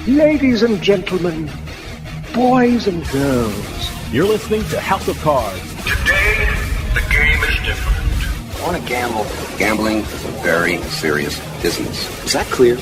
Ladies and gentlemen, boys and girls. You're listening to House of Cards. Today, the game is different. I want to gamble. Gambling is a very serious business. Is that clear?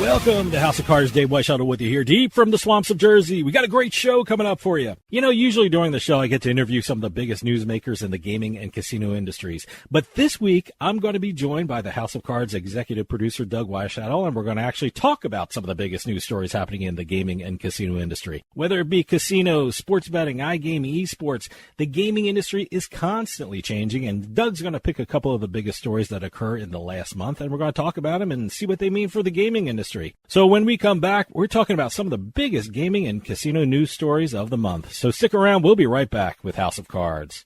Welcome to House of Cards. Dave Weischadle with you here, deep from the swamps of Jersey. We got a great show coming up for you. You know, usually during the show, I get to interview some of the biggest newsmakers in the gaming and casino industries. But this week, I'm going to be joined by the House of Cards executive producer, Doug Weischadle, and we're going to actually talk about some of the biggest news stories happening in the gaming and casino industry. Whether it be casinos, sports betting, iGaming, esports, the gaming industry is constantly changing, and Doug's going to pick a couple of the biggest stories that occur in the last month, and we're going to talk about them and see what they mean for the gaming industry. So when we come back, we're talking about some of the biggest gaming and casino news stories of the month. So stick around. We'll be right back with House of Cards.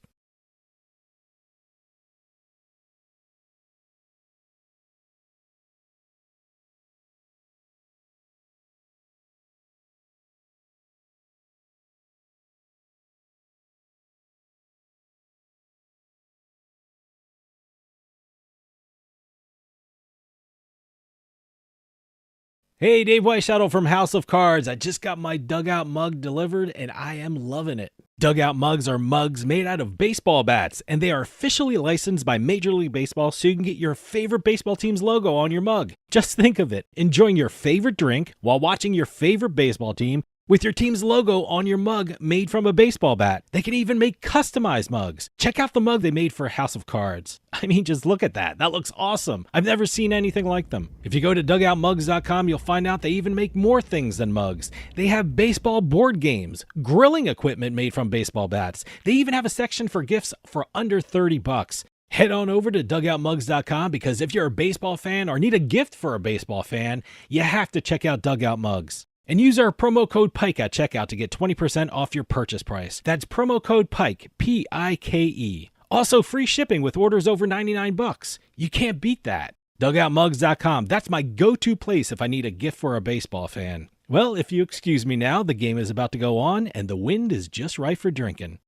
Hey, Dave Weischadle from House of Cards. I just got my dugout mug delivered, and I am loving it. Dugout mugs are mugs made out of baseball bats, and they are officially licensed by Major League Baseball so you can get your favorite baseball team's logo on your mug. Just think of it, enjoying your favorite drink while watching your favorite baseball team with your team's logo on your mug made from a baseball bat. They can even make customized mugs. Check out the mug they made for House of Cards. I mean, just look at that. That looks awesome. I've never seen anything like them. If you go to dugoutmugs.com, you'll find out they even make more things than mugs. They have baseball board games, grilling equipment made from baseball bats. They even have a section for gifts for under $30. Head on over to dugoutmugs.com because if you're a baseball fan or need a gift for a baseball fan, you have to check out Dugout Mugs. And use our promo code PIKE at checkout to get 20% off your purchase price. That's promo code PIKE, P-I-K-E. Also, free shipping with orders over $99. You can't beat that. DugoutMugs.com. That's my go-to place if I need a gift for a baseball fan. Well, if you excuse me now, the game is about to go on, and the wind is just right for drinking.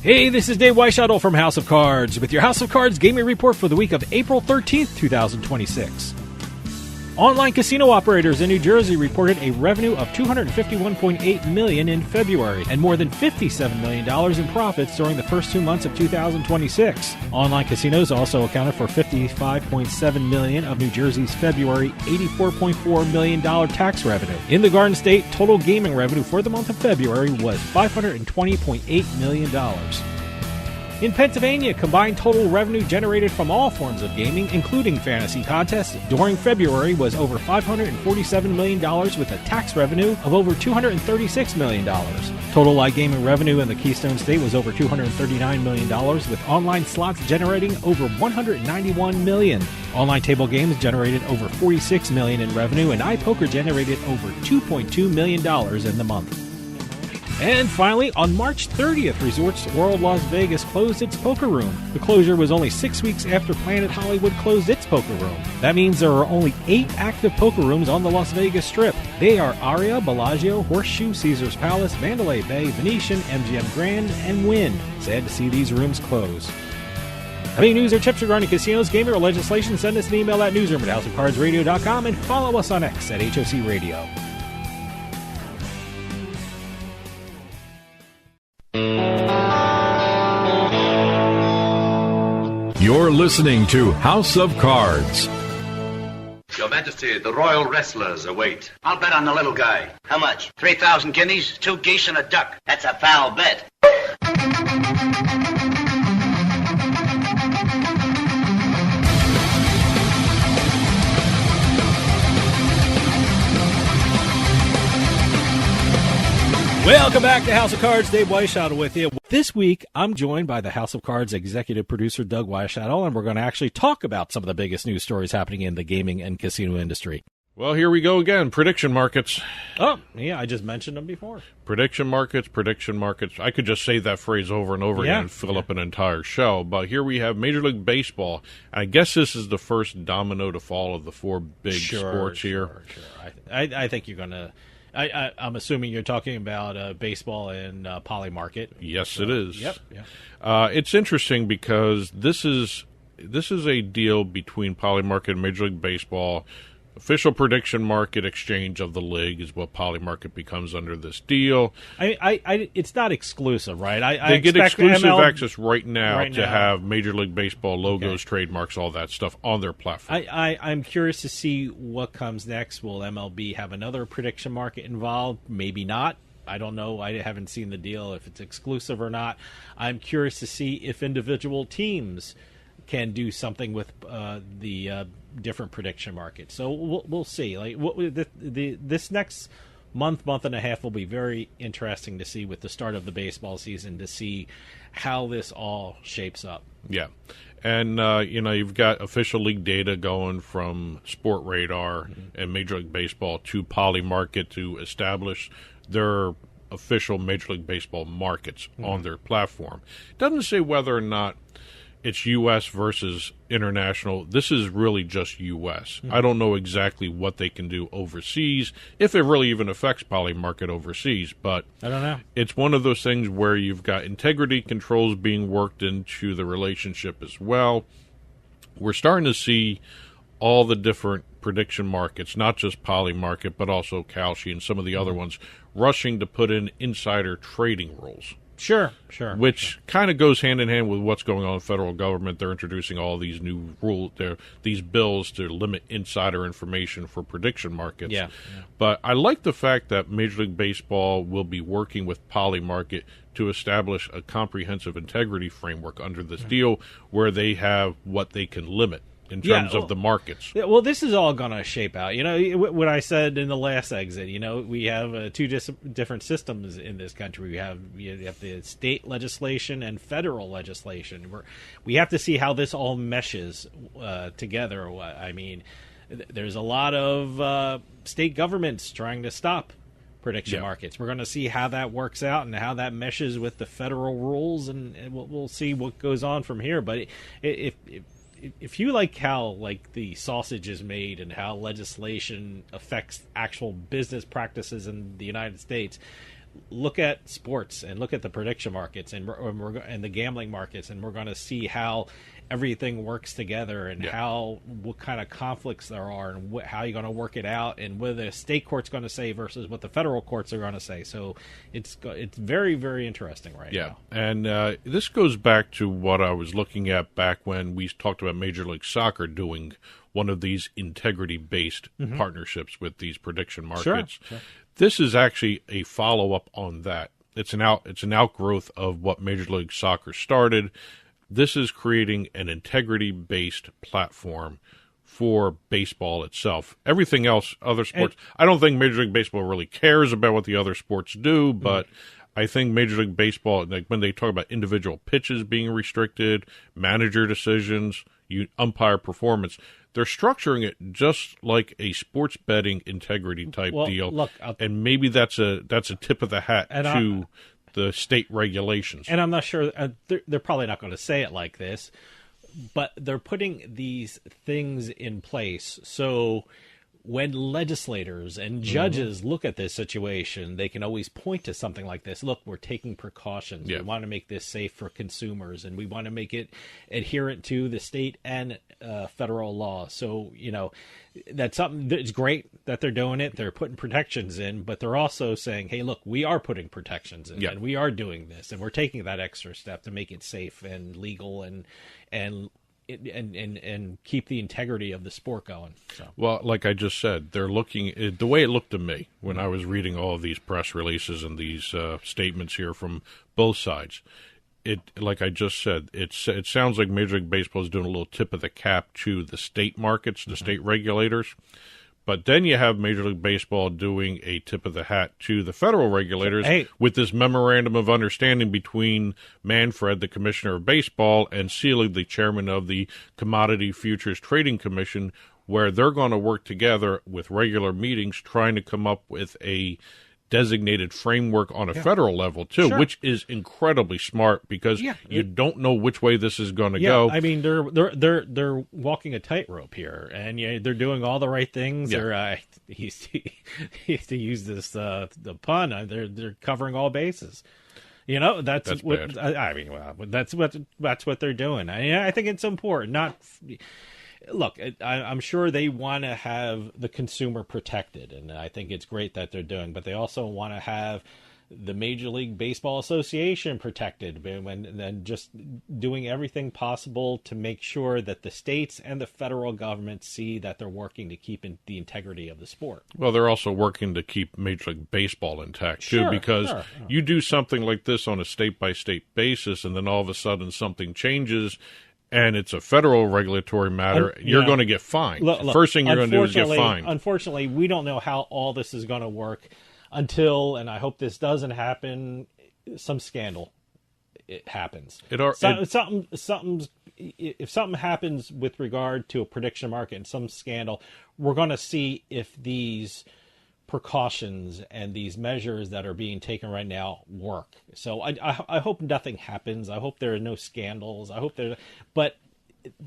Hey, this is Dave Weischadle from House of Cards with your House of Cards gaming report for the week of April 13th, 2026. Online casino operators in New Jersey reported a revenue of $251.8 million in February and more than $57 million in profits during the first 2 months of 2026. Online casinos also accounted for $55.7 million of New Jersey's February $84.4 million tax revenue. In the Garden State, total gaming revenue for the month of February was $520.8 million. In Pennsylvania, combined total revenue generated from all forms of gaming, including fantasy contests, during February was over $547 million with a tax revenue of over $236 million. Total iGaming revenue in the Keystone State was over $239 million, with online slots generating over $191 million. Online table games generated over $46 million in revenue, and iPoker generated over $2.2 million in the month. And finally, on March 30th, Resorts World Las Vegas closed its poker room. The closure was only 6 weeks after Planet Hollywood closed its poker room. That means there are only 8 active poker rooms on the Las Vegas Strip. They are Aria, Bellagio, Horseshoe, Caesars Palace, Mandalay Bay, Venetian, MGM Grand, and Wynn. Sad to see these rooms close. Have any news or tips regarding casinos, gaming, or legislation? Send us an email at newsroom@houseofcardsradio.com and follow us on X at HOC Radio. You're listening to House of Cards. Your Majesty, the royal wrestlers await. I'll bet on the little guy. How much? 3,000 guineas, 2 geese, and a duck. That's a foul bet. Welcome back to House of Cards. Dave Weischadle with you. This week, I'm joined by the House of Cards executive producer, Doug Weischadle, and we're going to actually talk about some of the biggest news stories happening in the gaming and casino industry. Well, here we go again. Prediction markets. Oh, yeah, I just mentioned them before. Prediction markets. I could just say that phrase over and over again and fill up an entire show. But here we have Major League Baseball. I guess this is the first domino to fall of the four big sports here. Sure. I think you're going to... I'm assuming you're talking about baseball and Poly Market. Yes, it is. Yep. It's interesting because this is a deal between Poly Market and Major League Baseball. Official prediction market exchange of the league is what Poly Market becomes under this deal. It's not exclusive, right? They get exclusive access right now to have Major League Baseball logos, trademarks, all that stuff on their platform. I'm curious to see what comes next. Will MLB have another prediction market involved? Maybe not. I don't know. I haven't seen the deal, if it's exclusive or not. I'm curious to see if individual teams can do something with the different prediction markets. So we'll see. Like this next month and a half will be very interesting to see with the start of the baseball season, to see how this all shapes up. Yeah. And, you've got official league data going from Sport Radar and Major League Baseball to Poly Market to establish their official Major League Baseball markets on their platform. It doesn't say whether or not it's U.S. versus international. This is really just U.S. I don't know exactly what they can do overseas, if it really even affects Poly Market overseas. But I don't know. It's one of those things where you've got integrity controls being worked into the relationship as well. We're starting to see all the different prediction markets, not just Poly Market, but also Kalshi and some of the other ones, rushing to put in insider trading rules. Sure. Which kind of goes hand in hand with what's going on in the federal government. They're introducing all these new rules, these bills to limit insider information for prediction markets. Yeah. But I like the fact that Major League Baseball will be working with Poly Market to establish a comprehensive integrity framework under this deal, where they have what they can limit in terms of the markets. Yeah, well, this is all going to shape out. What I said in the last exit, we have two different systems in this country. You have the state legislation and federal legislation. We have to see how this all meshes together. I mean, there's a lot of state governments trying to stop prediction markets. We're going to see how that works out and how that meshes with the federal rules, and we'll see what goes on from here. But if you like how the sausage is made and how legislation affects actual business practices in the United States, look at sports and look at the prediction markets and the gambling markets, and we're going to see how everything works together and what kind of conflicts there are and how you're going to work it out, and what the state court's going to say versus what the federal courts are going to say. So it's very, very interesting now. Yeah, and this goes back to what I was looking at back when we talked about Major League Soccer doing one of these integrity-based partnerships with these prediction markets. Sure. This is actually a follow-up on that. It's an outgrowth of what Major League Soccer started. This is creating an integrity-based platform for baseball itself. Everything else, other sports, I don't think Major League Baseball really cares about what the other sports do, but I think Major League Baseball, when they talk about individual pitches being restricted, manager decisions, umpire performance, they're structuring it just like a sports betting integrity type deal. Look, and maybe that's a tip of the hat to the state regulations. And I'm not sure, they're probably not going to say it like this, but they're putting these things in place. So when legislators and judges look at this situation, they can always point to something like this. Look, we're taking precautions. We want to make this safe for consumers, and we want to make it adherent to the state and federal law. So, that's something that's great that they're doing it. They're putting protections in, but they're also saying, hey, look, we are putting protections in, and we are doing this, and we're taking that extra step to make it safe and legal and keep the integrity of the sport going. So. Well, like I just said, they're looking the way it looked to me when I was reading all of these press releases and these statements here from both sides. Like I just said, it sounds like Major League Baseball is doing a little tip of the cap to the state markets, the state regulators. But then you have Major League Baseball doing a tip of the hat to the federal regulators with this memorandum of understanding between Manfred, the commissioner of baseball, and Seelig, the chairman of the Commodity Futures Trading Commission, where they're going to work together with regular meetings trying to come up with a designated framework on a federal level too, which is incredibly smart because you don't know which way this is going to go. I mean, they're walking a tightrope here, and they're doing all the right things. Yeah. He used to use this the pun. They're covering all bases. That's what bad. I mean. Well, that's what they're doing. I think it's important. Look, I'm sure they want to have the consumer protected, and I think it's great that they're doing. But they also want to have the Major League Baseball Association protected, and just doing everything possible to make sure that the states and the federal government see that they're working to keep the integrity of the sport. Well, they're also working to keep Major League Baseball intact, too, because you do something like this on a state-by-state basis, and then all of a sudden something changes, and it's a federal regulatory matter, you're going to get fined. Look, first thing you're going to do is get fined. Unfortunately, we don't know how all this is going to work until, and I hope this doesn't happen, some scandal happens. If something happens with regard to a prediction market and some scandal, we're going to see if these precautions and these measures that are being taken right now work. So I hope nothing happens. I hope there are no scandals. But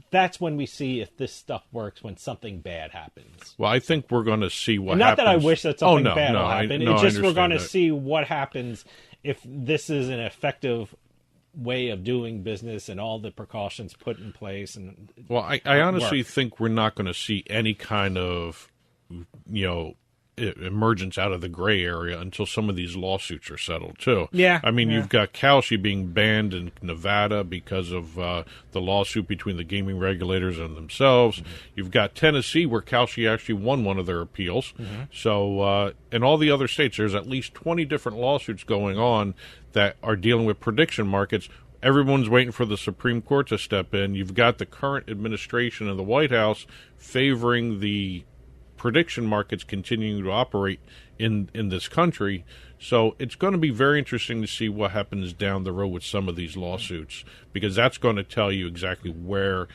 that's when we see if this stuff works, when something bad happens. Well, I think we're going to see what Not happens. that I wish that something bad will happen. It's just we're going to that. see what happens if this is an effective way of doing business and all the precautions put in place. And well, I honestly think we're not going to see any kind of, emergence out of the gray area until some of these lawsuits are settled too. Yeah. I mean, you've got Kalshi being banned in Nevada because of the lawsuit between the gaming regulators and themselves. Mm-hmm. You've got Tennessee where Kalshi actually won one of their appeals. Mm-hmm. So, in all the other states, there's at least 20 different lawsuits going on that are dealing with prediction markets. Everyone's waiting for the Supreme Court to step in. You've got the current administration in the White House favoring the prediction markets continuing to operate in this country. So it's going to be very interesting to see what happens down the road with some of these lawsuits, because that's going to tell you exactly where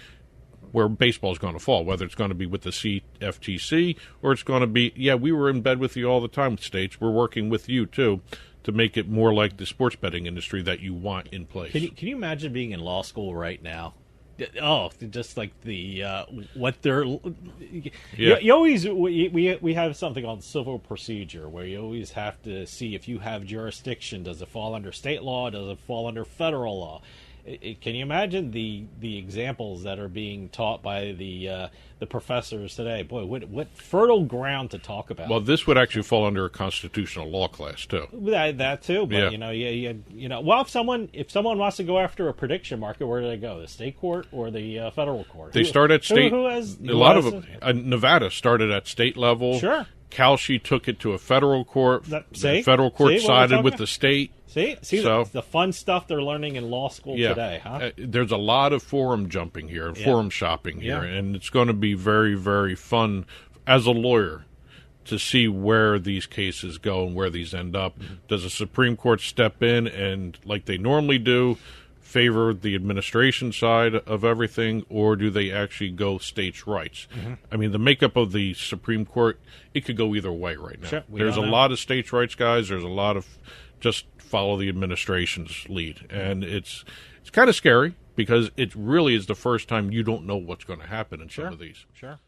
baseball is going to fall, whether it's going to be with the CFTC or it's going to be, we were in bed with you all the time, states. We're working with you, too, to make it more like the sports betting industry that you want in place. Can you imagine being in law school right now? Oh, just like the what they're. You always we have something on civil procedure where you always have to see if you have jurisdiction. Does it fall under state law? Does it fall under federal law? Can you imagine the examples that are being taught by the professors today? Boy, what fertile ground to talk about. Well, this would actually fall under a constitutional law class too. That too, but well, if someone wants to go after a prediction market, where do they go? The state court or the federal court? They start at state. Nevada started at state level. Sure. Kalshi took it to a federal court. The federal court sided with the state. See, so, the fun stuff they're learning in law school today, huh? There's a lot of forum jumping here and forum shopping here, and it's going to be very, very fun as a lawyer to see where these cases go and where these end up. Mm-hmm. Does the Supreme Court step in and, like they normally do, favor the administration side of everything, or do they actually go states' rights? Mm-hmm. I mean, the makeup of the Supreme Court, it could go either way right now. Sure, there's a lot of states' rights guys. There's a lot of just follow the administration's lead. And it's kind of scary because it really is the first time you don't know what's going to happen in some of these. Sure.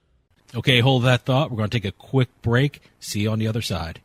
Okay, hold that thought. We're going to take a quick break. See you on the other side.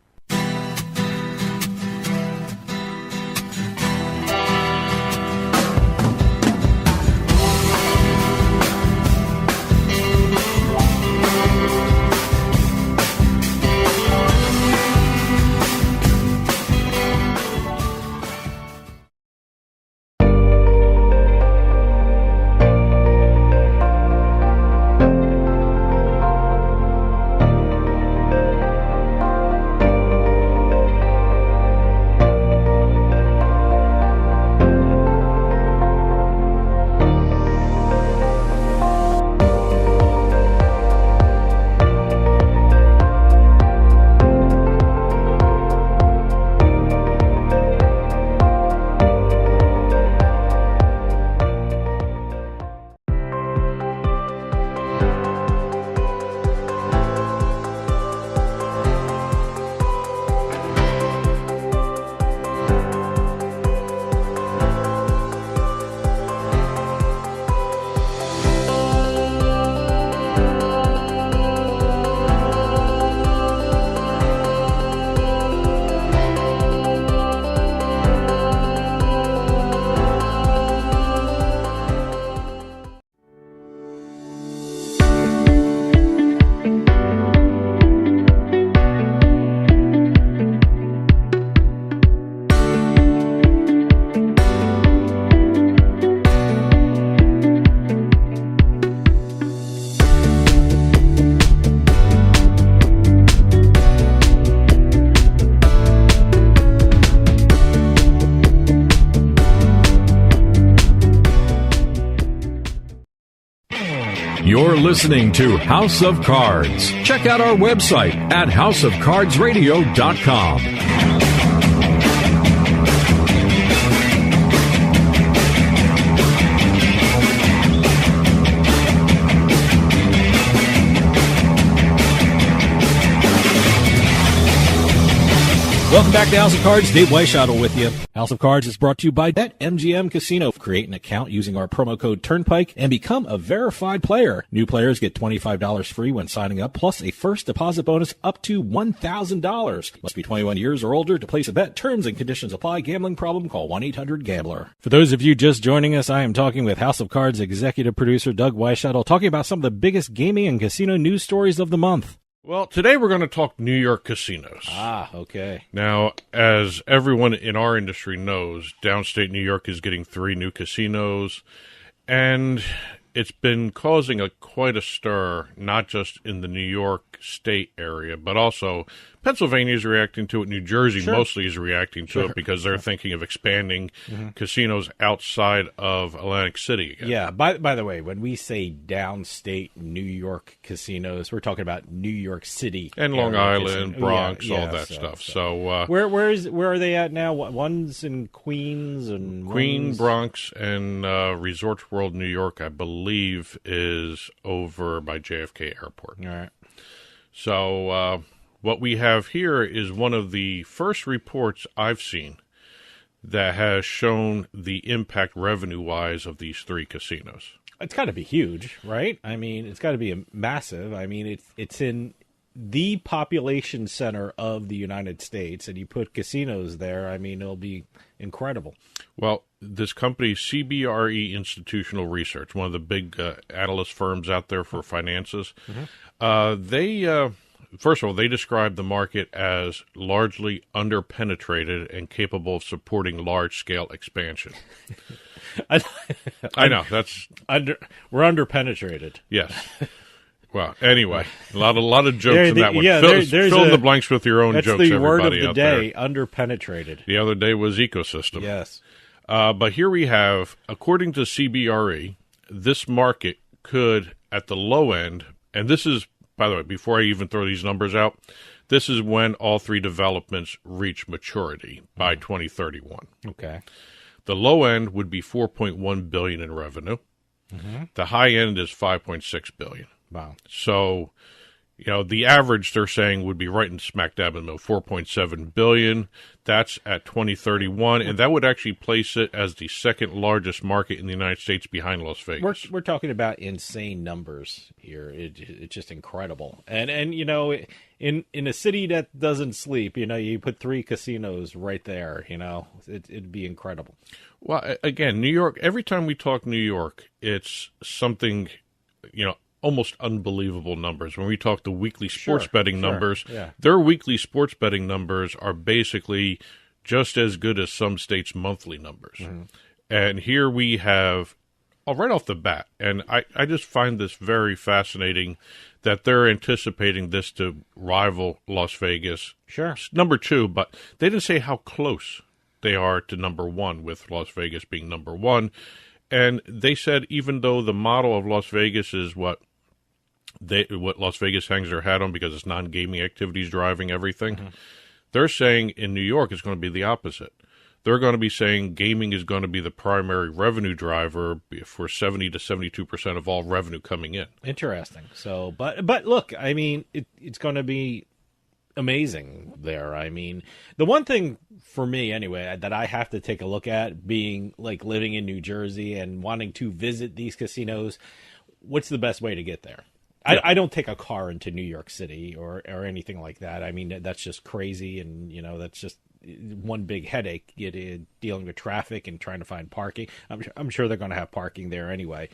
You're listening to House of Cards. Check out our website at houseofcardsradio.com. Welcome back to House of Cards. Dave Weischadle with you. House of Cards is brought to you by BetMGM Casino. Create an account using our promo code Turnpike and become a verified player. New players get $25 free when signing up, plus a first deposit bonus up to $1,000. Must be 21 years or older to place a bet. Terms and conditions apply. Gambling problem? Call 1-800-GAMBLER. For those of you just joining us, I am talking with House of Cards executive producer Doug Weischadle, talking about some of the biggest gaming and casino news stories of the month. Well, today we're going to talk New York casinos. Ah, okay. Now, as everyone in our industry knows, downstate New York is getting 3 new casinos, and it's been causing quite a stir, not just in the New York State area, but also Pennsylvania is reacting to it. New Jersey mostly is reacting to it because they're thinking of expanding casinos outside of Atlantic City again. Yeah, by the way, when we say downstate New York casinos, we're talking about New York City. And Long Island, Bronx, all that stuff. So where are they at now? One's in Queens and Bronx, and Resorts World New York, I believe, is over by JFK Airport. All right. So what we have here is one of the first reports I've seen that has shown the impact revenue-wise of these 3 casinos. It's got to be huge, right? I mean, it's got to be massive. I mean, it's in the population center of the United States, and you put casinos there, I mean, it'll be incredible. Well, this company, CBRE Institutional Research, one of the big analyst firms out there for finances, they... First of all, they describe the market as largely underpenetrated and capable of supporting large-scale expansion. I know that's we're underpenetrated. Yes. Well, anyway, a lot of jokes in that one. Yeah, fill in the blanks with your own jokes. That's the word of everybody the out day: there. underpenetrated. The other day was ecosystem. Yes. But here we have, according to CBRE, this market could, at the low end, and this is. By the way, before I even throw these numbers out, this is when all 3 developments reach maturity by 2031. Okay. The low end would be $4.1 billion in revenue. The high end is $5.6 billion. Wow. So, the average they're saying would be right in smack dab in the middle, $4.7 billion. That's at 2031, and that would actually place it as the second largest market in the United States behind Las Vegas. We're talking about insane numbers here. It's just incredible. And in a city that doesn't sleep, you put 3 casinos right there, it'd be incredible. Well, again, New York, every time we talk New York, it's something, almost unbelievable numbers. When we talk the weekly sports betting numbers, their weekly sports betting numbers are basically just as good as some states' monthly numbers. And here we have, right off the bat, and I just find this very fascinating that they're anticipating this to rival Las Vegas. Number 2, but they didn't say how close they are to number 1, with Las Vegas being number 1. And they said even though the model of Las Vegas is what Las Vegas hangs their hat on because it's non-gaming activities driving everything, they're saying in New York it's going to be the opposite. They're going to be saying gaming is going to be the primary revenue driver for 70 to 72% of all revenue coming in. Interesting. So, but look, I mean, it's going to be amazing there. I mean, the one thing for me anyway that I have to take a look at, being like living in New Jersey and wanting to visit these casinos, what's the best way to get there? I don't take a car into New York City or anything like that. I mean, that's just crazy, and that's just one big headache, dealing with traffic and trying to find parking. I'm sure they're going to have parking there anyway.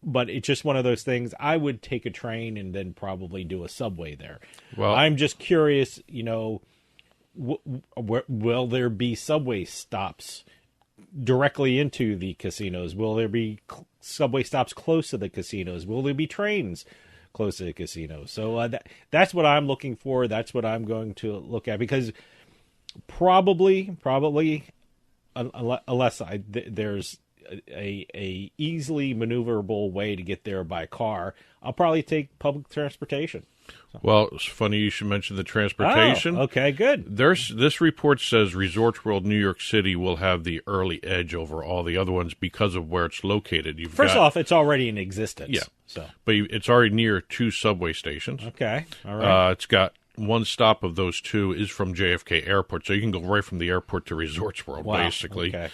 But it's just one of those things. I would take a train and then probably do a subway there. Well, I'm just curious, will there be subway stops directly into the casinos? Will there be subway stops close to the casinos? Will there be trains close to the casinos? So that's what I'm looking for. That's what I'm going to look at, because probably, unless there's a easily maneuverable way to get there by car, I'll probably take public transportation. Well, it's funny you should mention the transportation. Oh, okay, good. This report says Resorts World New York City will have the early edge over all the other ones because of where it's located. First off, it's already in existence. Yeah. So. But it's already near 2 subway stations. Okay, all right. It's got one stop of those 2 is from JFK Airport, so you can go right from the airport to Resorts World, basically. Okay.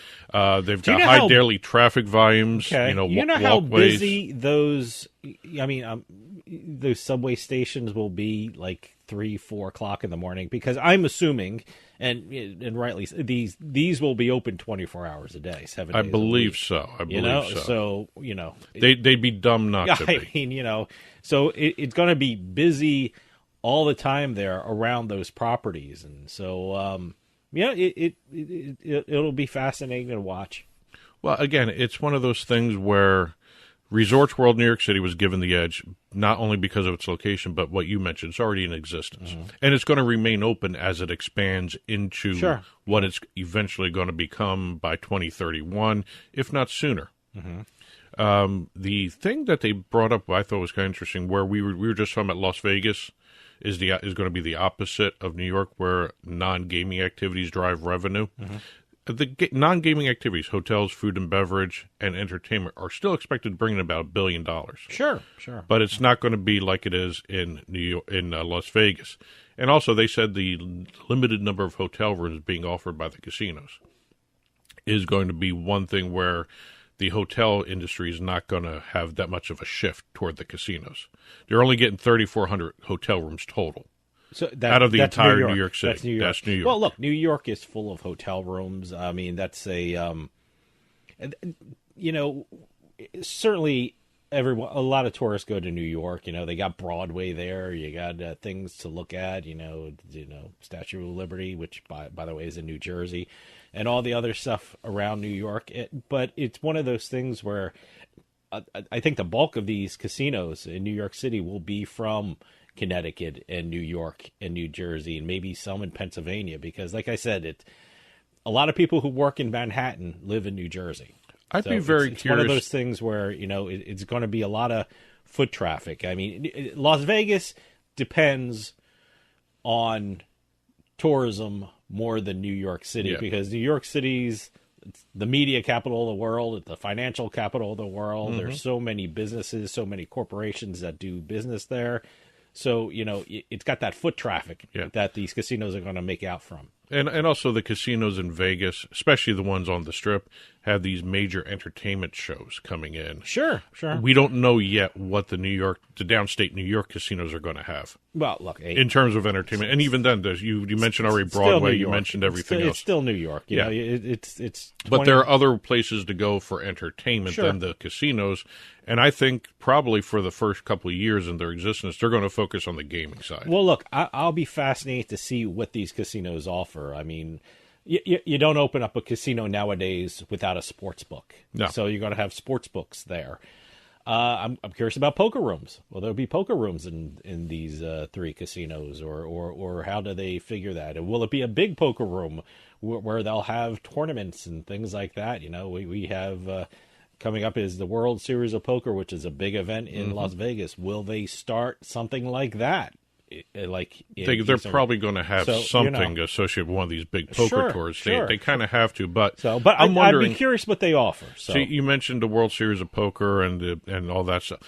They've got high daily traffic volumes. Okay. You know how walkways. busy those subway stations will be, like 3-4 o'clock in the morning, because I'm assuming, and rightly, these will be open 24 hours a day, 7 days I a believe week. so. I believe so. They'd be dumb not to be. I mean, so it's going to be busy all the time there around those properties, and so it'll be fascinating to watch. Well, again, it's one of those things where Resorts World New York City was given the edge, not only because of its location, but what you mentioned, it's already in existence. Mm-hmm. And it's going to remain open as it expands into what it's eventually going to become by 2031, if not sooner. Mm-hmm. The thing that they brought up, I thought was kind of interesting, where we were just talking about Las Vegas, is going to be the opposite of New York, where non-gaming activities drive revenue. Mm-hmm. The non-gaming activities, hotels, food and beverage, and entertainment, are still expected to bring in about $1 billion. Sure. But it's not going to be like it is in Las Vegas. And also, they said the limited number of hotel rooms being offered by the casinos is going to be one thing where the hotel industry is not going to have that much of a shift toward the casinos. They're only getting 3,400 hotel rooms total. So out of the entire New York City. That's New York. Well, look, New York is full of hotel rooms. I mean, that's certainly a lot of tourists go to New York. They got Broadway there. You got things to look at. Statue of Liberty, which by the way is in New Jersey, and all the other stuff around New York. But it's one of those things where I think the bulk of these casinos in New York City will be from Connecticut and New York and New Jersey, and maybe some in Pennsylvania, because like I said, a lot of people who work in Manhattan live in New Jersey. I'd be very curious. It's one of those things where, it's going to be a lot of foot traffic. I mean, Las Vegas depends on tourism more than New York City, because New York City's the media capital of the world, it's the financial capital of the world. Mm-hmm. There's so many businesses, so many corporations that do business there. So, it's got that foot traffic that these casinos are going to make out from. And also the casinos in Vegas, especially the ones on the Strip, have these major entertainment shows coming in. Sure. We don't know yet what the downstate New York casinos are going to have. Well, look, in terms of entertainment, and even then, you mentioned already Broadway. You mentioned everything else. It's still New York. You know, it's. But there are other places to go for entertainment than the casinos, and I think probably for the first couple of years in their existence, they're going to focus on the gaming side. Well, look, I'll be fascinated to see what these casinos offer. I mean, you don't open up a casino nowadays without a sports book. No. So you're going to have sports books there. I'm curious about poker rooms. Will there be poker rooms in these 3 casinos, or how do they figure that? And will it be a big poker room where they'll have tournaments and things like that? We have coming up is the World Series of Poker, which is a big event in Las Vegas. Will they start something like that? They're probably going to have something associated with one of these big poker tours. They kind of have to, but I'm wondering. I'd be curious what they offer. So you mentioned the World Series of Poker and all that stuff.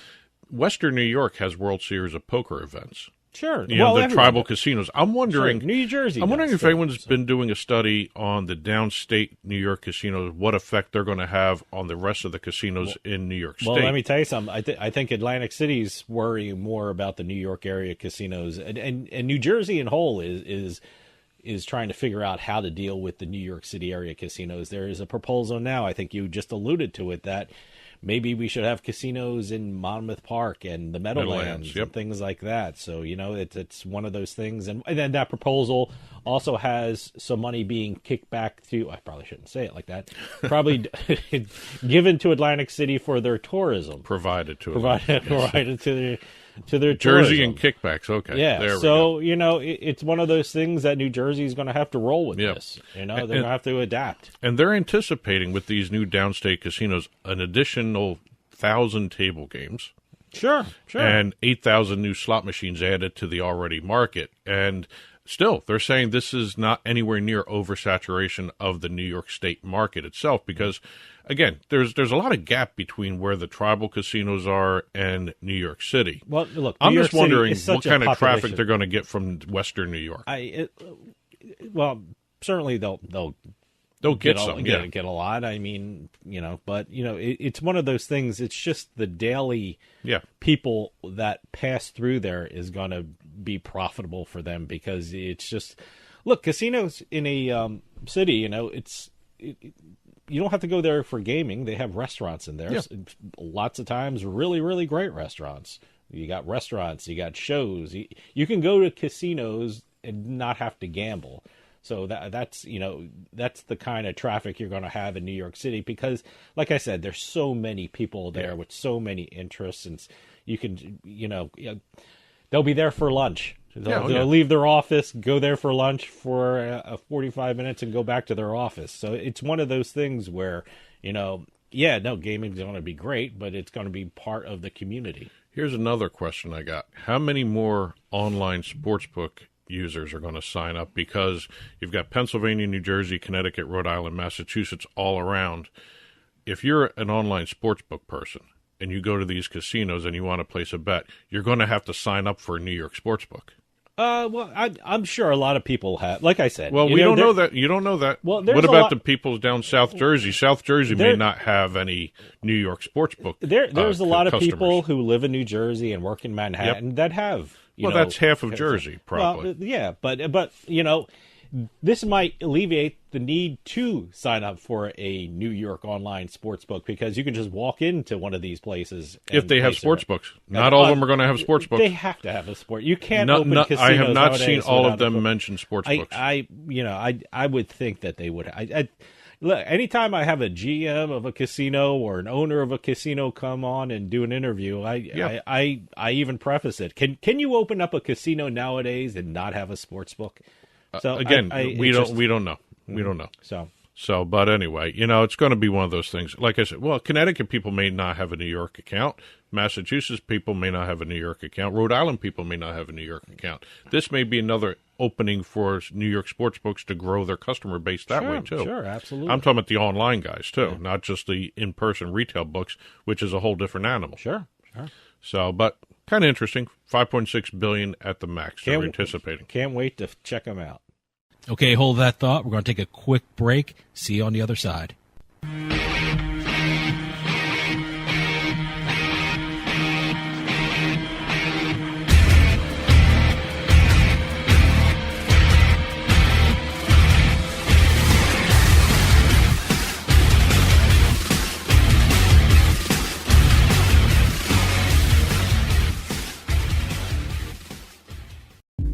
Western New York has World Series of Poker events. Sure. The tribal casinos. I'm wondering. New Jersey. I'm wondering if anyone's been doing a study on the downstate New York casinos, what effect they're going to have on the rest of the casinos in New York State. Well, let me tell you something. I think Atlantic City's worrying more about the New York area casinos, and New Jersey in whole is trying to figure out how to deal with the New York City area casinos. There is a proposal now. I think you just alluded to it, that maybe we should have casinos in Monmouth Park and the Meadowlands and things like that. So, it's one of those things. And then that proposal also has some money being kicked back to, I probably shouldn't say it like that, probably given to Atlantic City for their tourism. Provided to to their Jersey tourism. and kickbacks. Okay. Yeah. There we So, go. you know, it's one of those things that New Jersey's going to have to roll with Yep. this. You know, they're going to have to adapt. And they're anticipating with these new downstate casinos an additional 1,000 table games. Sure. And 8,000 new slot machines added to the already market. And still, they're saying this is not anywhere near oversaturation of the New York State market itself because, again, there's a lot of gap between where the tribal casinos are and New York City. Well, look, I'm New just York City wondering is such what a kind of traffic population. they're going to get from Western New York. Well, certainly they'll get some, get a lot. I mean, you know, but you know, it's one of those things. It's just the daily people that pass through there is going to be profitable for them because it's just look, casinos in a city. You know, you don't have to go there for gaming. They have restaurants in there. Yeah. Lots of times, really, really great restaurants. You got restaurants. You got shows. You can go to casinos and not have to gamble. So that's the kind of traffic you're going to have in New York City because, like I said, there's so many people there with so many interests, and you can, they'll be there for lunch. They'll leave their office, go there for lunch for 45 minutes, and go back to their office. So it's one of those things where, gaming's going to be great, but it's going to be part of the community. Here's another question I got: how many more online sportsbook users are going to sign up? Because you've got Pennsylvania, New Jersey, Connecticut, Rhode Island, Massachusetts all around. If you're an online sportsbook person and you go to these casinos and you want to place a bet, you're going to have to sign up for a New York sportsbook. Well, I'm sure a lot of people have. Like I said, well, we don't know that. You don't know that. Well, what about the people down South Jersey? South Jersey may not have any New York sportsbook. There's a lot of customers. people who live in New Jersey and work in Manhattan that have. That's half of Jersey, probably. Well, yeah, but this might alleviate the need to sign up for a New York online sportsbook because you can just walk into one of these places if they have sportsbooks. Not all of them are going to have sportsbooks. They have to have a sport. You can't open casinos. I have not seen all of without them mention sportsbooks. I would think that they would. Look, anytime I have a GM of a casino or an owner of a casino come on and do an interview, I even preface it. Can you open up a casino nowadays and not have a sports book? So again, we don't know. We don't know. So, but anyway, it's going to be one of those things. Like I said, well, Connecticut people may not have a New York account. Massachusetts people may not have a New York account. Rhode Island people may not have a New York account. This may be another opening for New York sportsbooks to grow their customer base that way, too. Sure, absolutely. I'm talking about the online guys, too, not just the in-person retail books, which is a whole different animal. Sure. So, but kind of interesting. $5.6 billion at the max they're anticipating. Can't wait to check them out. Okay, hold that thought. We're going to take a quick break. See you on the other side.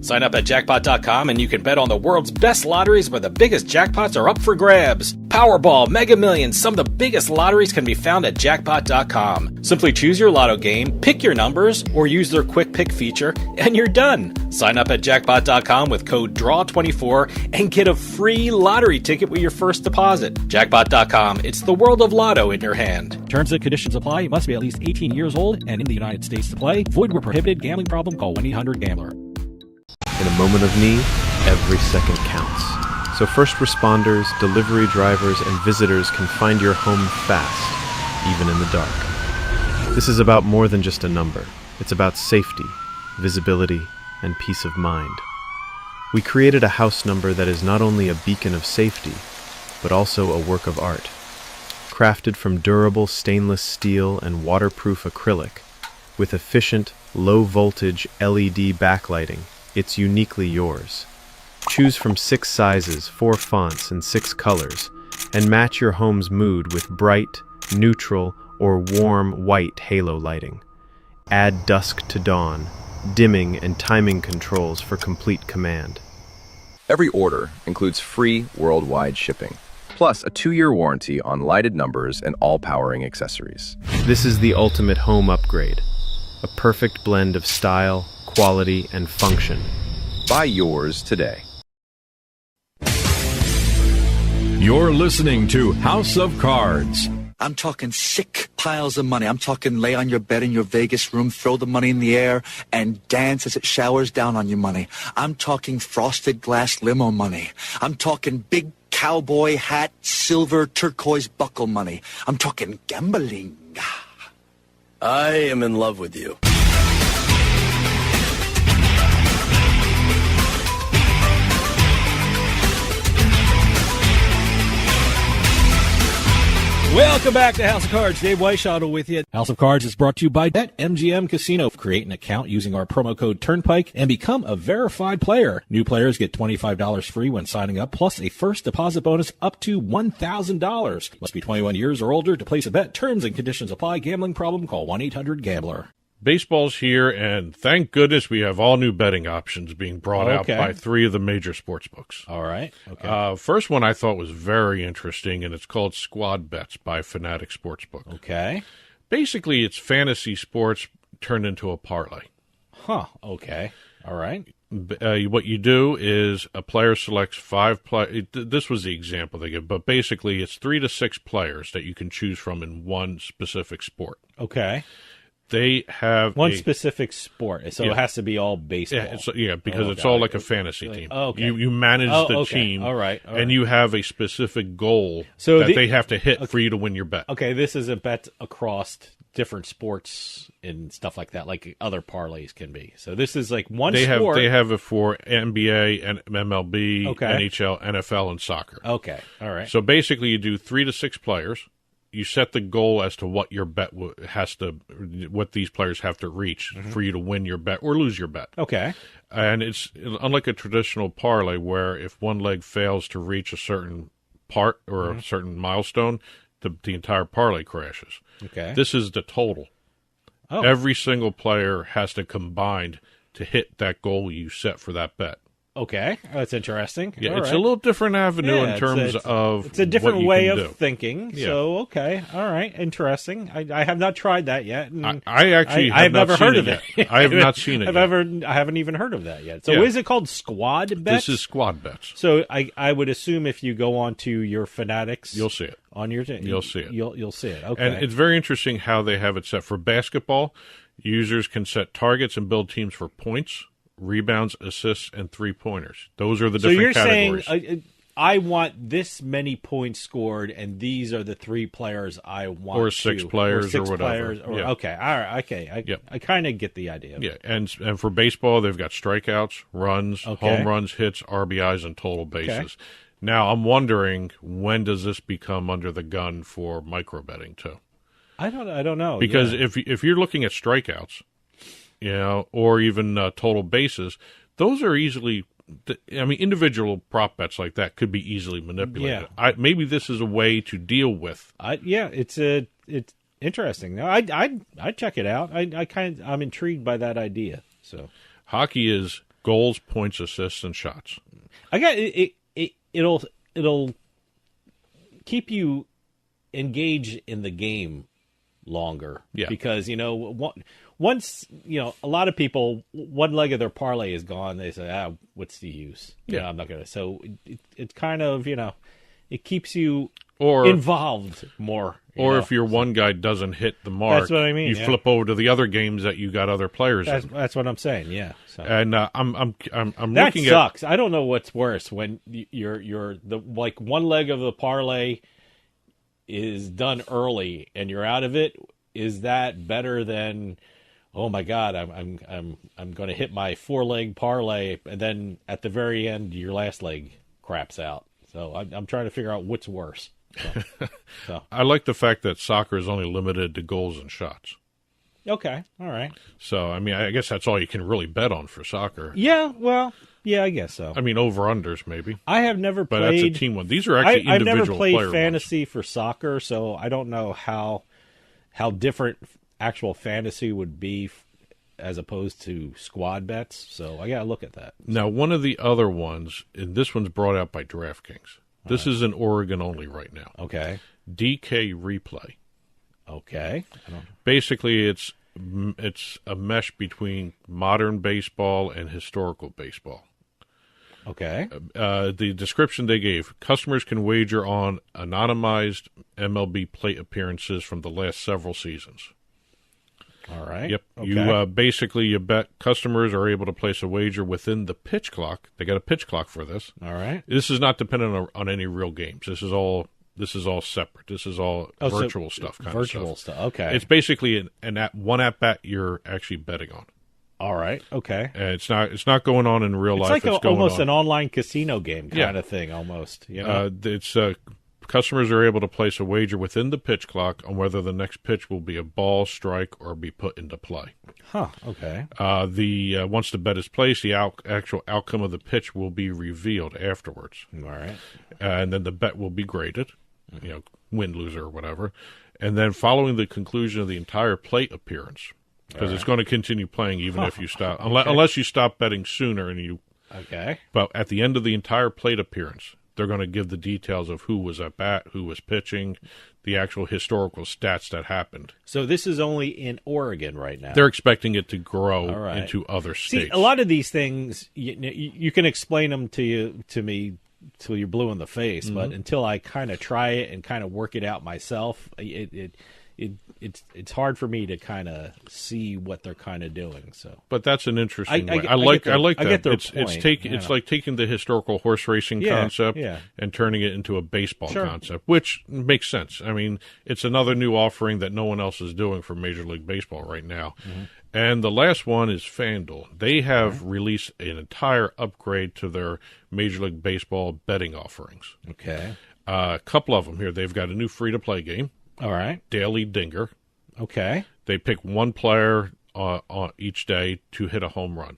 Sign up at jackpot.com and you can bet on the world's best lotteries where the biggest jackpots are up for grabs. Powerball, Mega Millions, some of the biggest lotteries can be found at jackpot.com. Simply choose your lotto game, pick your numbers, or use their quick pick feature, and you're done. Sign up at jackpot.com with code DRAW24 and get a free lottery ticket with your first deposit. Jackpot.com, it's the world of lotto in your hand. Terms and conditions apply. You must be at least 18 years old and in the United States to play. Void where prohibited. Gambling problem? Call 1-800-GAMBLER. In a moment of need, every second counts. So first responders, delivery drivers, and visitors can find your home fast, even in the dark. This is about more than just a number. It's about safety, visibility, and peace of mind. We created a house number that is not only a beacon of safety, but also a work of art. Crafted from durable stainless steel and waterproof acrylic, with efficient, low-voltage LED backlighting, it's uniquely yours. Choose from 6 sizes, 4 fonts, and 6 colors, and match your home's mood with bright, neutral, or warm white halo lighting. Add dusk to dawn, dimming and timing controls for complete command. Every order includes free worldwide shipping, plus a 2-year warranty on lighted numbers and all powering accessories. This is the ultimate home upgrade. A perfect blend of style, quality, and function. Buy yours today. You're listening to House of Cards. I'm talking sick piles of money. I'm talking lay on your bed in your Vegas room, throw the money in the air, and dance as it showers down on you money. I'm talking frosted glass limo money. I'm talking big cowboy hat, silver turquoise buckle money. I'm talking gambling. I am in love with you. Welcome back to House of Cards. Dave Weischadle with you. House of Cards is brought to you by BetMGM Casino. Create an account using our promo code Turnpike and become a verified player. New players get $25 free when signing up, plus a first deposit bonus up to $1,000. Must be 21 years or older to place a bet. Terms and conditions apply. Gambling problem? Call 1-800-GAMBLER. Baseball's here, and thank goodness we have all new betting options being brought out by 3 of the major sports books. All right. Okay. First one I thought was very interesting, and it's called Squad Bets by Fanatic Sportsbook. Okay. Basically, it's fantasy sports turned into a parlay. Huh. Okay. All right. What you do is a player selects 5 players. This was the example they give, but basically it's 3 to 6 players that you can choose from in one specific sport. Okay. They have one specific sport, so it has to be all baseball. Because it's all like a fantasy team. Okay. You manage the team, all right. And you have a specific goal that they have to hit for you to win your bet. Okay, this is a bet across different sports and stuff like that, like other parlays can be. So this is like one sport. They have it for NBA and MLB, NHL, NFL, and soccer. Okay, all right. So basically you do 3 to 6 players. You set the goal as to what your bet what these players have to reach for you to win your bet or lose your bet. Okay. And it's unlike a traditional parlay where if one leg fails to reach a certain part or a certain milestone, the entire parlay crashes. Okay. This is the total. Oh. Every single player has to combine to hit that goal you set for that bet. Okay, that's interesting. Yeah, all it's right. a little different avenue in terms of it's a different way of do. thinking. Yeah. So okay, all right, interesting. I have not tried that yet. I actually have never heard of it. I have not seen it. I haven't even heard of that yet. So is it called Squad Bets? This is Squad Bets. So I would assume if you go on to your Fanatics, you'll see it on your team. You'll see it. You'll see it. Okay, and it's very interesting how they have it set for basketball. Users can set targets and build teams for points, rebounds, assists, and 3-pointers. Those are the different categories. So you're saying I want this many points scored, and these are the 3 players I want, or 6 players, or whatever. Okay, all right, okay. I kind of get the idea. Yeah, and for baseball, they've got strikeouts, runs, home runs, hits, RBIs, and total bases. Okay. Now, I'm wondering, when does this become under the gun for micro betting too? I don't know, because if you're looking at strikeouts, or even total bases, those are easily. Individual prop bets like that could be easily manipulated. Yeah. Maybe this is a way to deal with. It's interesting. No, I'd check it out. I'm intrigued by that idea. So hockey is goals, points, assists, and shots. I got it. It'll keep you engaged in the game longer. Yeah, because once a lot of people, one leg of their parlay is gone, they say, what's the use? I'm not gonna. So it's kind of it keeps you involved more. Or if your one guy doesn't hit the mark, that's what I mean. You flip over to the other games that you got other players in. That's what I'm saying. Yeah. So. And I'm that looking sucks. I don't know what's worse when you're the one leg of the parlay is done early and you're out of it. Is that better than? Oh my God! I'm going to hit my 4-leg parlay, and then at the very end, your last leg craps out. So I'm trying to figure out what's worse. So. I like the fact that soccer is only limited to goals and shots. Okay, all right. So I guess that's all you can really bet on for soccer. Yeah, well, yeah, I guess so. Over-unders maybe. I have never played. But that's a team one. These are actually individual player I've never played ones. fantasy for soccer, so I don't know how different actual fantasy would be as opposed to squad bets. So I got to look at that. Now, one of the other ones, and this one's brought out by DraftKings. This is in Oregon only right now. Okay. DK Replay. Okay. Basically, it's it's a mesh between modern baseball and historical baseball. Okay. The description they gave: customers can wager on anonymized MLB plate appearances from the last several seasons. All right. Yep. Okay. You bet. Customers are able to place a wager within the pitch clock. They got a pitch clock for this. All right. This is not dependent on any real games. This is all separate. This is all virtual stuff. Virtual stuff. Okay. It's basically one at bat you're actually betting on. All right. Okay. And it's not going on in real life. It's like almost an online casino game kind of thing. Almost. You know? Customers are able to place a wager within the pitch clock on whether the next pitch will be a ball, strike, or be put into play. Huh. Okay. Once the bet is placed, the actual outcome of the pitch will be revealed afterwards. All right. And then the bet will be graded, win, loser, or whatever. And then following the conclusion of the entire plate appearance, because it's going to continue playing even if you stop, unless you stop betting sooner and you. Okay. But at the end of the entire plate appearance, they're going to give the details of who was at bat, who was pitching, the actual historical stats that happened. So this is only in Oregon right now. They're expecting it to grow into other states. See, a lot of these things, you can explain them to me till you're blue in the face, but until I kind of try it and kind of work it out myself, it's hard for me to kind of see what they're kind of doing. So, but that's an interesting way. I like that. I get their point. It's like taking the historical horse racing concept and turning it into a baseball concept, which makes sense. I mean, it's another new offering that no one else is doing for Major League Baseball right now. Mm-hmm. And the last one is FanDuel. They have released an entire upgrade to their Major League Baseball betting offerings. Okay. A couple of them here. They've got a new free-to-play game. All right. Daily Dinger. Okay. They pick one player on each day to hit a home run.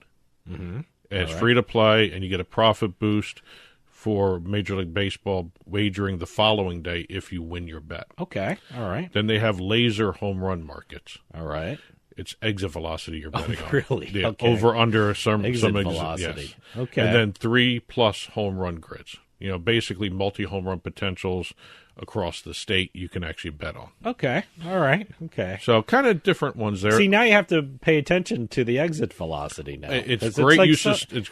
Mm-hmm. And it's free to play, and you get a profit boost for Major League Baseball wagering the following day if you win your bet. Okay. All right. Then they have laser home run markets. All right. It's exit velocity you're betting on. Really? Yeah, Okay. Over, under, some velocity. Yes. Okay. And then 3+ home run grids. Basically multi-home run potentials across the state you can actually bet on. Okay. All right. Okay. So kind of different ones there. See, now you have to pay attention to the exit velocity now. It's great use of the data. It's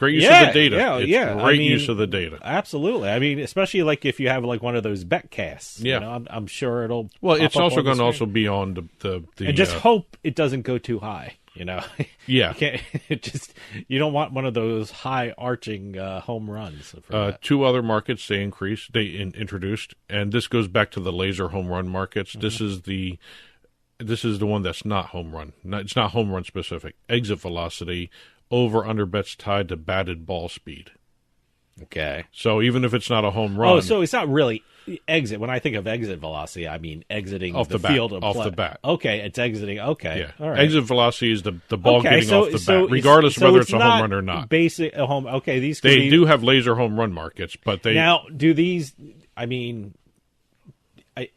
great use of the data. Absolutely. I mean, especially like if you have like one of those bet casts. Yeah. I'm sure it'll. Well, it's also going to be on the and just hope it doesn't go too high. Yeah. You don't want one of those high arching home runs. Two other markets they introduced, and this goes back to the laser home run markets. Mm-hmm. This is the one that's not home run. It's not home run specific. Exit velocity, over under bets tied to batted ball speed. Okay. So even if it's not a home run. Oh, so it's not really exit. When I think of exit velocity, I mean exiting off the field bat, of off play. the bat. Okay, it's exiting. Okay. Yeah. All right. Exit velocity is the ball getting off the bat, regardless of whether it's a home run or not. Basic home. Okay, they do have laser home run markets, but they now do these. I mean,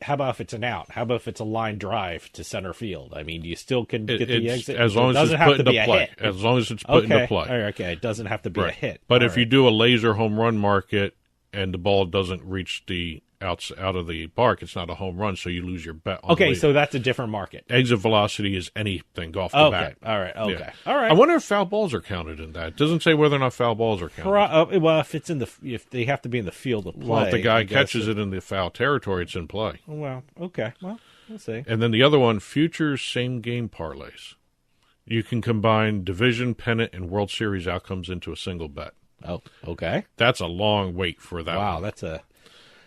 how about if it's an out? How about if it's a line drive to center field? I mean, you still can get the exit as long as it's put into play. As long as it's put into play. Okay, it doesn't have to be a hit. But if you do a laser home run market and the ball doesn't reach the out of the bark, it's not a home run, so you lose your bet. Okay, so that's a different market. Exit velocity is anything off the bat. All right. Okay. Yeah. All right. I wonder if foul balls are counted in that. It doesn't say whether or not foul balls are counted. Well, if they have to be in the field of play. Well, if the guy catches it in the foul territory, it's in play. Well, okay. Well, we'll see. And then the other one, futures same game parlays. You can combine division, pennant, and World Series outcomes into a single bet. Oh, okay. That's a long wait for that. Wow, one. that's a.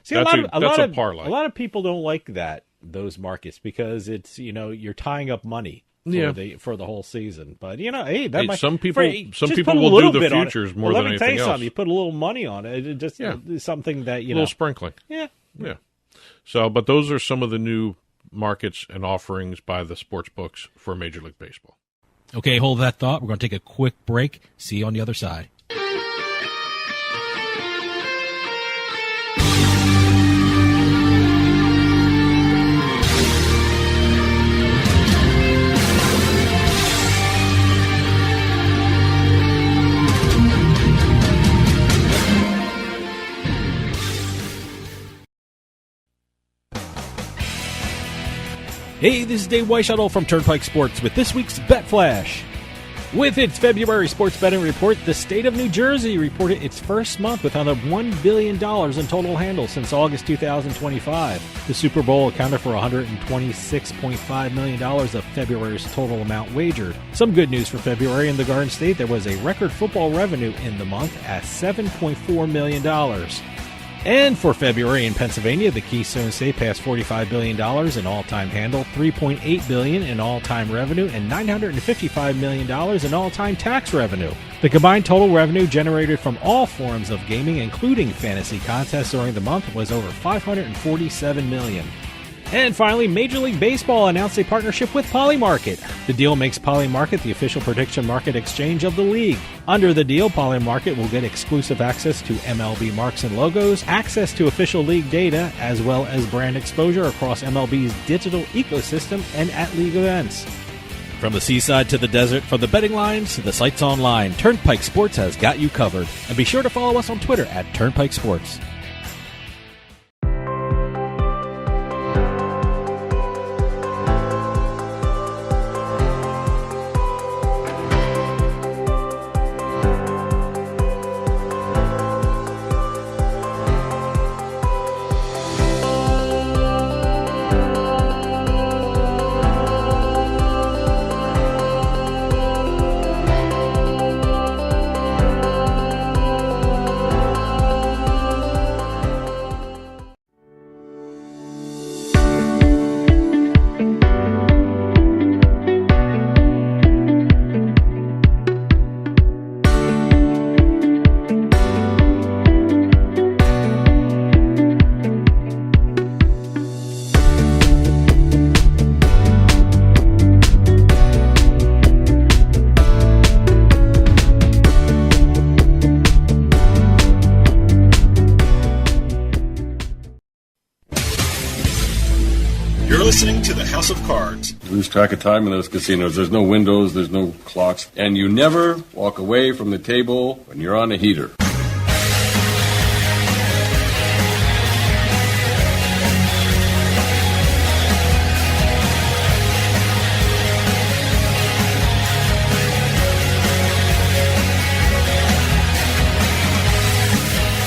See, that's a parlay. A lot of people don't like those markets because it's you're tying up money for the whole season. But some people will do the futures more than anything else. Let me tell you something. You put a little money on it. It just something that a little sprinkling. Yeah. So, but those are some of the new markets and offerings by the sports books for Major League Baseball. Okay, hold that thought. We're going to take a quick break. See you on the other side. Hey, this is Dave Weischadle from Turnpike Sports with this week's Bet Flash. With its February sports betting report, the state of New Jersey reported its first month with under $1 billion in total handle since August 2025. The Super Bowl accounted for $126.5 million of February's total amount wagered. Some good news for February in the Garden State. There was a record football revenue in the month at $7.4 million. And for February in Pennsylvania, the Keystone State passed $45 billion in all-time handle, $3.8 billion in all-time revenue, and $955 million in all-time tax revenue. The combined total revenue generated from all forms of gaming, including fantasy contests during the month, was over $547 million. And finally, Major League Baseball announced a partnership with Polymarket. The deal makes Polymarket the official prediction market exchange of the league. Under the deal, Polymarket will get exclusive access to MLB marks and logos, access to official league data, as well as brand exposure across MLB's digital ecosystem and at league events. From the seaside to the desert, from the betting lines to the sites online, Turnpike Sports has got you covered. And be sure to follow us on Twitter at Turnpike Sports. Listening to the House of Cards. You lose track of time in those casinos. There's no windows, there's no clocks, and you never walk away from the table when you're on a heater.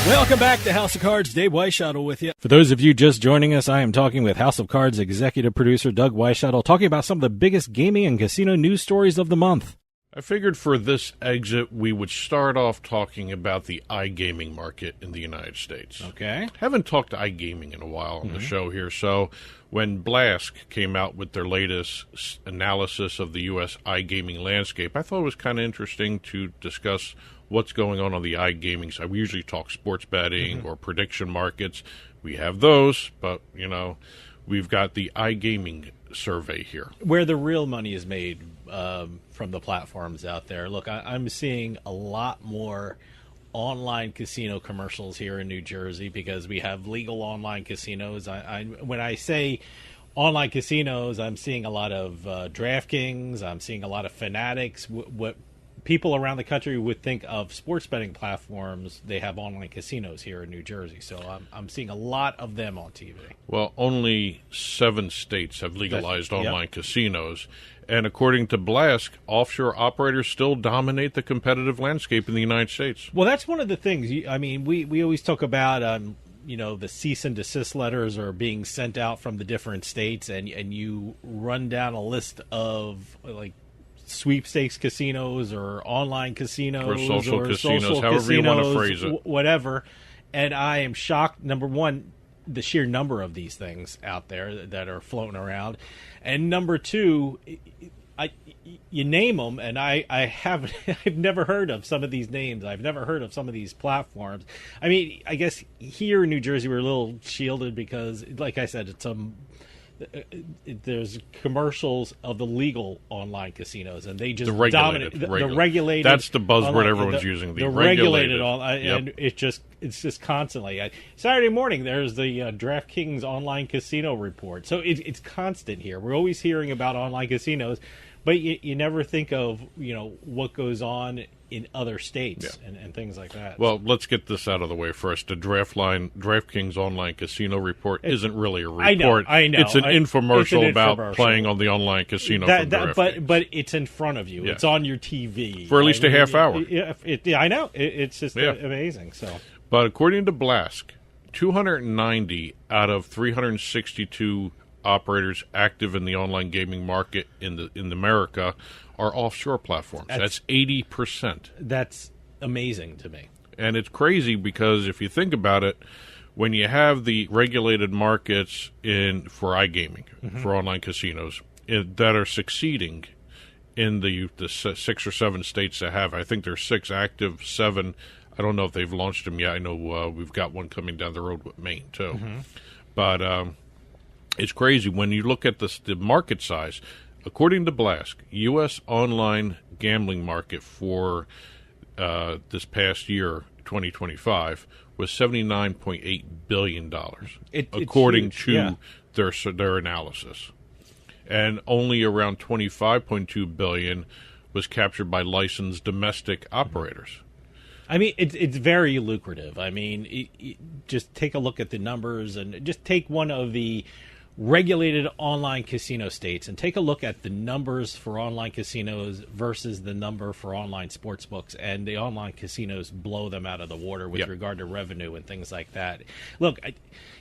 Welcome back to House of Cards. Dave Weischadle with you. For those of you just joining us, I am talking with House of Cards executive producer Doug Weischadle, talking about some of the biggest gaming and casino news stories of the month. I figured for this exit, we would start off talking about the iGaming market in the United States. Okay. Haven't talked to iGaming in a while on the show here, so when Blask came out with their latest analysis of the U.S. iGaming landscape, I thought it was kind of interesting to discuss what's going on the iGaming side. We usually talk sports betting or prediction markets. We have those, but, you know, we've got the iGaming survey here. Where the real money is made from the platforms out there. Look, I'm seeing a lot more online casino commercials here in New Jersey because we have legal online casinos. When I say online casinos, I'm seeing a lot of DraftKings. I'm seeing a lot of Fanatics. What people around the country would think of sports betting platforms, they have online casinos here in New Jersey. So I'm seeing a lot of them on TV. Well, only 7 states have legalized online casinos. And according to Blask, offshore operators still dominate the competitive landscape in the United States. Well, that's one of the things. I mean, we always talk about, you know, the cease and desist letters are being sent out from the different states, and you run down a list of, like, sweepstakes casinos or online casinos or social casinos, however you want to phrase it, whatever. And I am shocked, number one, the sheer number of these things out there that are floating around, and number two, you name them, and I've never heard of some of these names. I've never heard of some of these platforms. I mean, I guess here in New Jersey we're a little shielded because, like I said, it's there's commercials of the legal online casinos, and they just dominate the regulated. That's the buzzword everyone's using. The regulated and it's just constantly. Saturday morning, there's the DraftKings online casino report. So it's constant here. We're always hearing about online casinos. But you never think of, what goes on in other states and things like that. Well, let's get this out of the way first. The DraftKings Online Casino Report isn't really a report. I know. It's an infomercial about playing on the online casino from DraftKings. But it's in front of you. Yeah. It's on your TV. For at least a half hour. I know. It's just amazing. So, but according to Blask, 290 out of 362 operators active in the online gaming market in America are offshore platforms. That's 80%. That's amazing to me. And it's crazy because if you think about it, when you have the regulated markets for iGaming, for online casinos, that are succeeding in the 6 or 7 states that have, I think there's 6 active, 7. I don't know if they've launched them yet. I know we've got one coming down the road with Maine, too. But it's crazy. When you look at the market size, according to Blask, U.S. online gambling market for this past year, 2025, was $79.8 billion, according to their analysis. And only around $25.2 billion was captured by licensed domestic operators. I mean, it's very lucrative. I mean, just take a look at the numbers and just take one of the regulated online casino states and take a look at the numbers for online casinos versus the number for online sports books, and the online casinos blow them out of the water with regard to revenue and things like that. Look,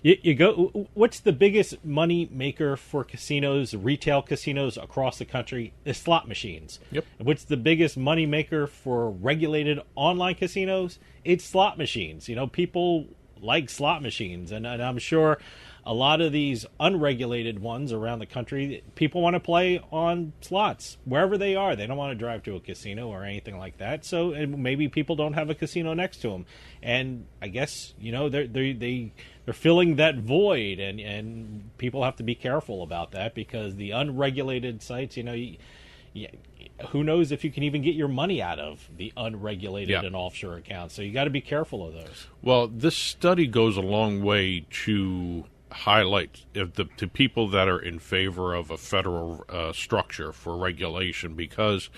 you go, what's the biggest money maker for casinos, retail casinos across the country? Is slot machines. Yep. What's the biggest money maker for regulated online casinos? It's slot machines. People like slot machines, and I'm sure a lot of these unregulated ones around the country, people want to play on slots wherever they are. They don't want to drive to a casino or anything like that. So maybe people don't have a casino next to them, and I guess they're filling that void, and people have to be careful about that, because the unregulated sites, who knows if you can even get your money out of the unregulated and offshore accounts. So you got to be careful of those. Well, this study goes a long way to highlight to people that are in favor of a federal structure for regulation, because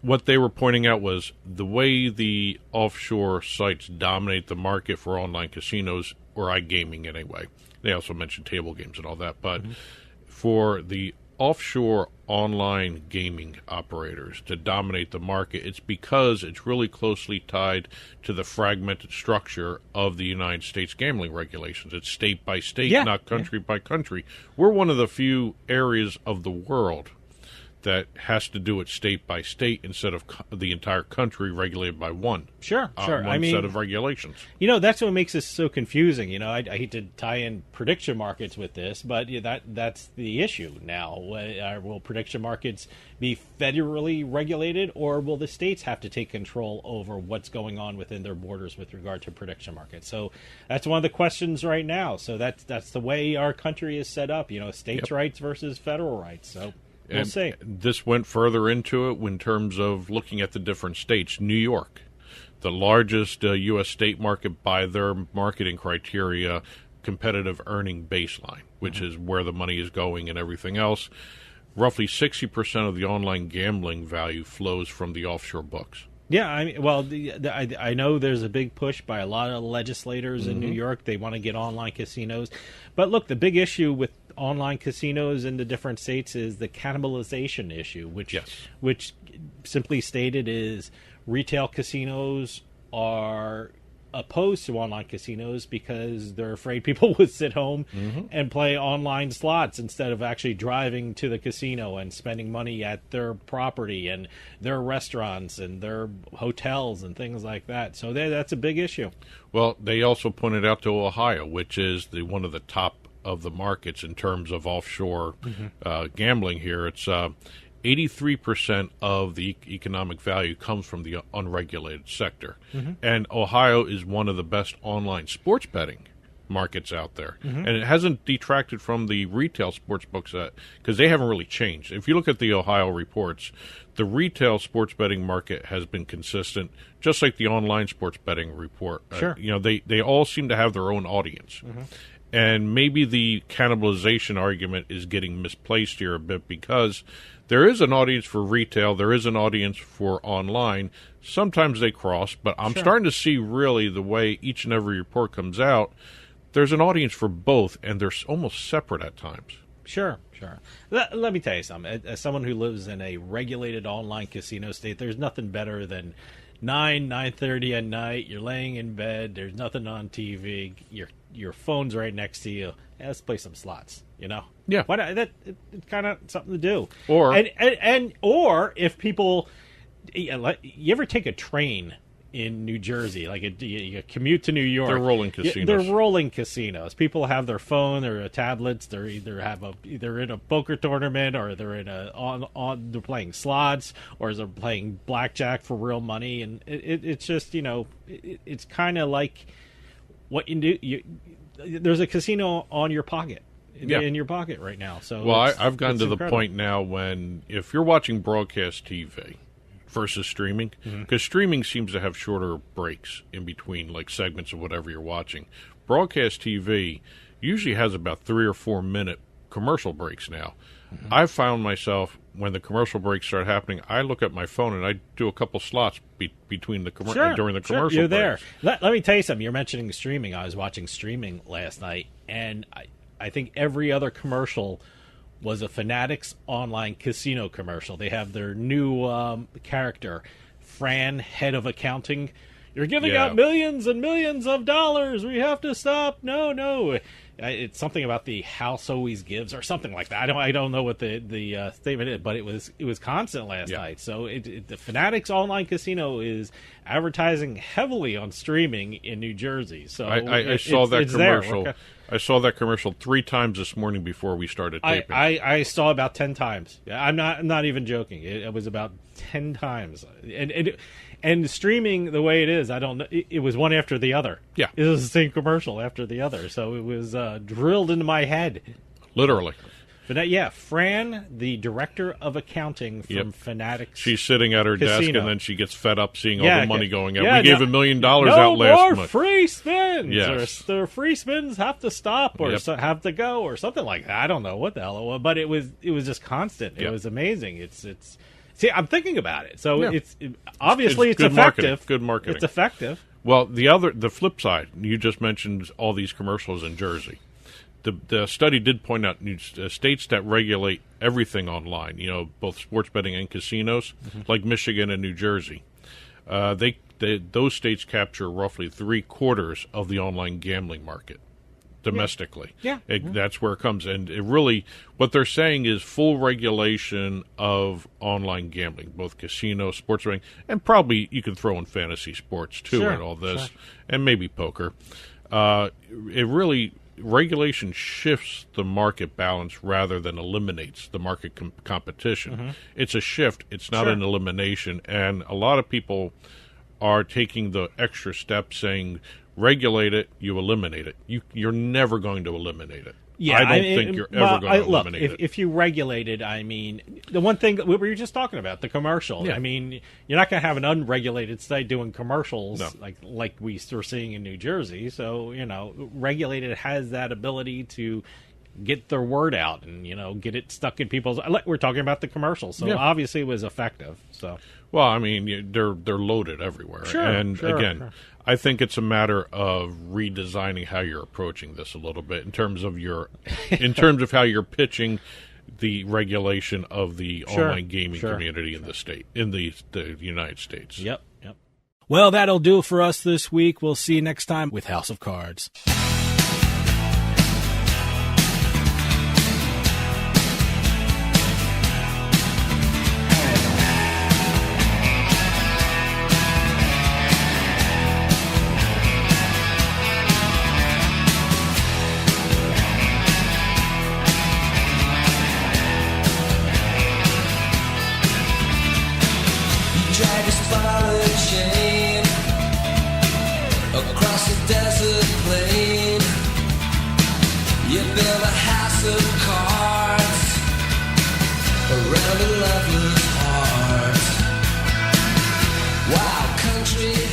what they were pointing out was the way the offshore sites dominate the market for online casinos, or iGaming anyway. They also mentioned table games and all that, but for the offshore online gaming operators to dominate the market, it's because it's really closely tied to the fragmented structure of the United States gambling regulations. It's state by state, not country by country. We're one of the few areas of the world that has to do it state by state instead of the entire country regulated by one. Sure. One set of regulations. That's what makes this so confusing. I hate to tie in prediction markets with this, but that's the issue now. Will prediction markets be federally regulated, or will the states have to take control over what's going on within their borders with regard to prediction markets? So that's one of the questions right now. So that's the way our country is set up. States' rights versus federal rights. So we'll see. This went further into it in terms of looking at the different states. New York, the largest U.S. state market by their marketing criteria, competitive earning baseline, which is where the money is going and everything else. Roughly 60% of the online gambling value flows from the offshore books. Yeah, I know there's a big push by a lot of legislators in New York. They want to get online casinos. But look, the big issue with online casinos in the different states is the cannibalization issue, which simply stated is retail casinos are opposed to online casinos because they're afraid people would sit home and play online slots instead of actually driving to the casino and spending money at their property and their restaurants and their hotels and things like that. So that's a big issue. Well, they also pointed out to Ohio, which is one of the top of the markets in terms of offshore gambling here. It's 83% of the economic value comes from the unregulated sector. And Ohio is one of the best online sports betting markets out there. And it hasn't detracted from the retail sports books because they haven't really changed. If you look at the Ohio reports, the retail sports betting market has been consistent, just like the online sports betting report. Sure. They all seem to have their own audience. And maybe the cannibalization argument is getting misplaced here a bit because There is an audience for retail. There is an audience for online. Sometimes they cross, but I'm starting to see really the way each and every report comes out, there's an audience for both, and they're almost separate at times. Sure. Let me tell you something. As someone who lives in a regulated online casino state, there's nothing better than 9:30 at night. You're laying in bed. There's nothing on TV. Your phone's right next to you. Hey, let's play some slots. Yeah. It's kind of something to do. Or if people, you ever take a train in New Jersey, like you commute to New York? They're rolling casinos. They're rolling casinos. People have their phone or tablets. They're either in a poker tournament, or they're in they're playing slots, or they're playing blackjack for real money. And it's just it's kind of like what you do. There's a casino on your pocket. In your pocket right now. So I've gotten to the point now when if you're watching broadcast TV versus streaming, because streaming seems to have shorter breaks in between, like segments of whatever you're watching. Broadcast TV usually has about 3 or 4 minute commercial breaks now. I've found myself, when the commercial breaks start happening, I look at my phone and I do a couple slots between the during the commercial You're breaks. there. Let me tell you something. You're mentioning streaming. I was watching streaming last night, and I think every other commercial was a Fanatics online casino commercial. They have their new character, Fran, head of accounting. You're giving out millions and millions of dollars. We have to stop. No. It's something about the house always gives, or something like that. I don't know what the statement is, but it was constant last night. So the Fanatics online casino is advertising heavily on streaming in New Jersey. So I saw that commercial. I saw that commercial 3 times this morning before we started taping. I saw about 10 times. I'm not even joking. It was about 10 times. And streaming the way it is, I don't know. It was one after the other. Yeah, it was the same commercial after the other. So it was drilled into my head, literally. But Fran, the director of accounting from Fanatics, she's sitting at her casino. desk, and then she gets fed up seeing all the money going out. We gave $1 million out last month. No more free spins. Yes. Or the free spins have to stop, or have to go, or something like that. I don't know what the hell it was, but it was just constant. It was amazing. It's. See, I'm thinking about it. So it's obviously it's good effective. Marketing. Good marketing. It's effective. Well, the flip side, you just mentioned all these commercials in Jersey. The study did point out states that regulate everything online, both sports betting and casinos, like Michigan and New Jersey. Those states capture roughly 3/4 of the online gambling market domestically. That's where it comes. And it really, what they're saying is full regulation of online gambling, both casino, sports betting, and probably you can throw in fantasy sports too and all this, and maybe poker. It really, regulation shifts the market balance rather than eliminates the market competition. It's a shift. It's not an elimination. And a lot of people are taking the extra step saying, regulate it, you eliminate it. You're never going to eliminate it. I don't think you're ever going to eliminate it. If you regulate it, I mean, the one thing that we were just talking about, the commercial. Yeah. I mean, you're not going to have an unregulated state doing commercials like we were seeing in New Jersey. So, regulated has that ability to get their word out and, get it stuck in people's... We're talking about the commercials, so obviously it was effective. So, well, I mean, they're loaded everywhere. Again, I think it's a matter of redesigning how you're approaching this a little bit in terms of how you're pitching the regulation of the online gaming community in the state, in the United States. Yep. Well, that'll do it for us this week. We'll see you next time with House of Cards. Country